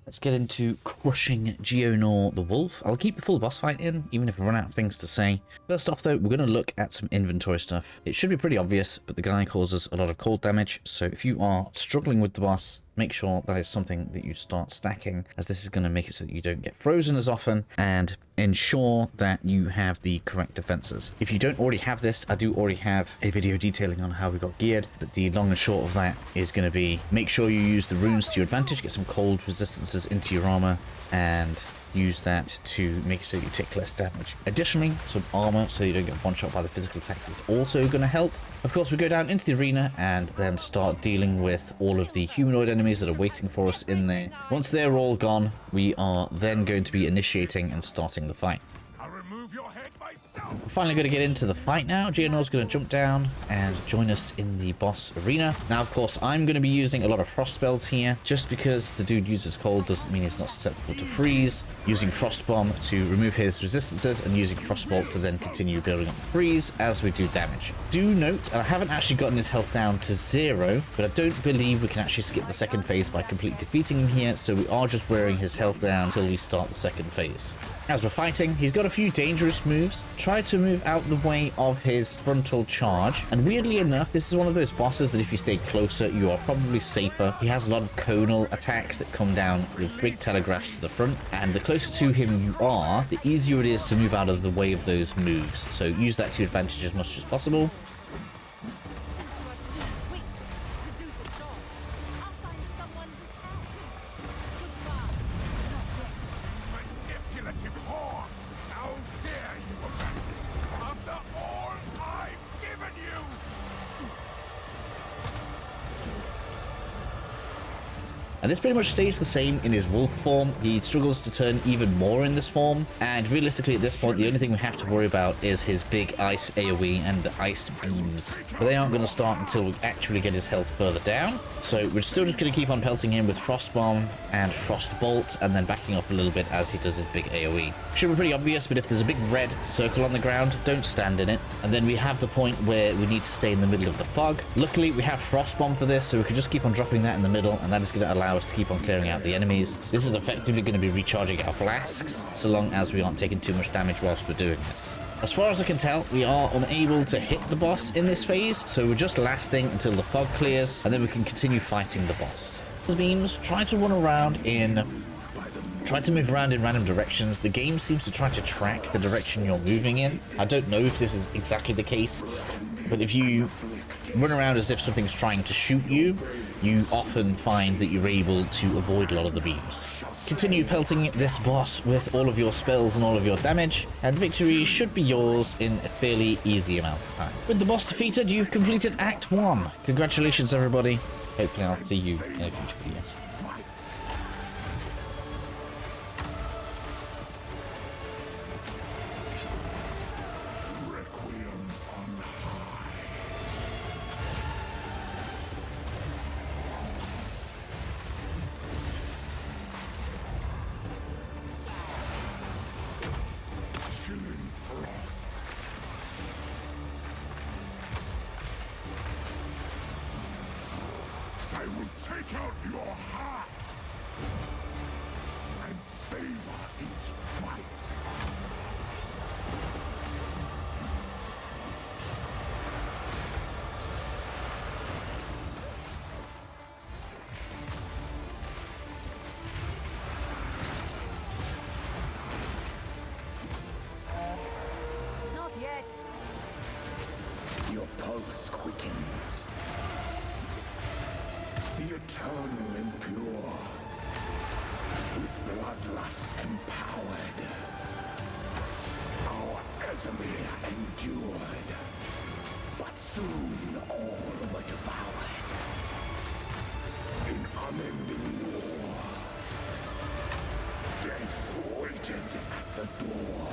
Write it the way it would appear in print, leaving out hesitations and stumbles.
Let's get into crushing Geonor the Wolf. I'll keep the full boss fight in, even if I run out of things to say. First off though, we're going to look at some inventory stuff. It should be pretty obvious, but the guy causes a lot of cold damage, so if you are struggling with the boss, make sure that is something that you start stacking, as this is going to make it so that you don't get frozen as often, and ensure that you have the correct defenses. If you don't already have this, I do already have a video detailing on how we got geared, but the long and short of that is going to be make sure you use the runes to your advantage, get some cold resistances into your armor, and use that to make so you take less damage. Additionally, some armor so you don't get one shot by the physical attacks is also going to help. Of course, we go down into the arena and then start dealing with all of the humanoid enemies that are waiting for us in there. Once they're all gone, we are then going to be initiating and starting the fight. We're finally going to get into the fight now. Geonor's going to jump down and join us in the boss arena. Now, of course, I'm going to be using a lot of frost spells here. Just because the dude uses cold doesn't mean he's not susceptible to freeze. Using frost bomb to remove his resistances and using frost bolt to then continue building up freeze as we do damage. Do note, and I haven't actually gotten his health down to 0, but I don't believe we can actually skip the second phase by completely defeating him here, so we are just wearing his health down until we start the second phase. As we're fighting, he's got a few dangerous moves. Try to move out the way of his frontal charge, and weirdly enough, this is one of those bosses that if you stay closer, you are probably safer. He has a lot of conal attacks that come down with big telegraphs to the front, and the closer to him you are, the easier it is to move out of the way of those moves. So use that to your advantage as much as possible. And this pretty much stays the same in his wolf form. He struggles to turn even more in this form, and realistically at this point the only thing we have to worry about is his big ice AoE and the ice beams. But they aren't going to start until we actually get his health further down. So we're still just going to keep on pelting him with frost bomb and frost bolt, and then backing up a little bit as he does his big AoE. Should be pretty obvious, but if there's a big red circle on the ground, don't stand in it. And then we have the point where we need to stay in the middle of the fog. Luckily we have frost bomb for this, so we can just keep on dropping that in the middle, and that is going to allow us to keep on clearing out the enemies. This is effectively going to be recharging our flasks, so long as we aren't taking too much damage whilst we're doing this. As far as I can tell, we are unable to hit the boss in this phase, so we're just lasting until the fog clears, and then we can continue fighting the boss. Beams, try to move around in random directions. The game seems to try to track the direction you're moving in. I don't know if this is exactly the case, but if you run around as if something's trying to shoot you, you often find that you're able to avoid a lot of the beams. Continue pelting this boss with all of your spells and all of your damage, and victory should be yours in a fairly easy amount of time. With the boss defeated, you've completed Act 1. Congratulations everybody. Hopefully I'll see you in a future video. I will take out your heart and savor each bite. Not yet. Your pulse quickens. The eternal impure, with bloodlust empowered, our Ezemir endured, but soon all were devoured in unending war. Death waited at the door.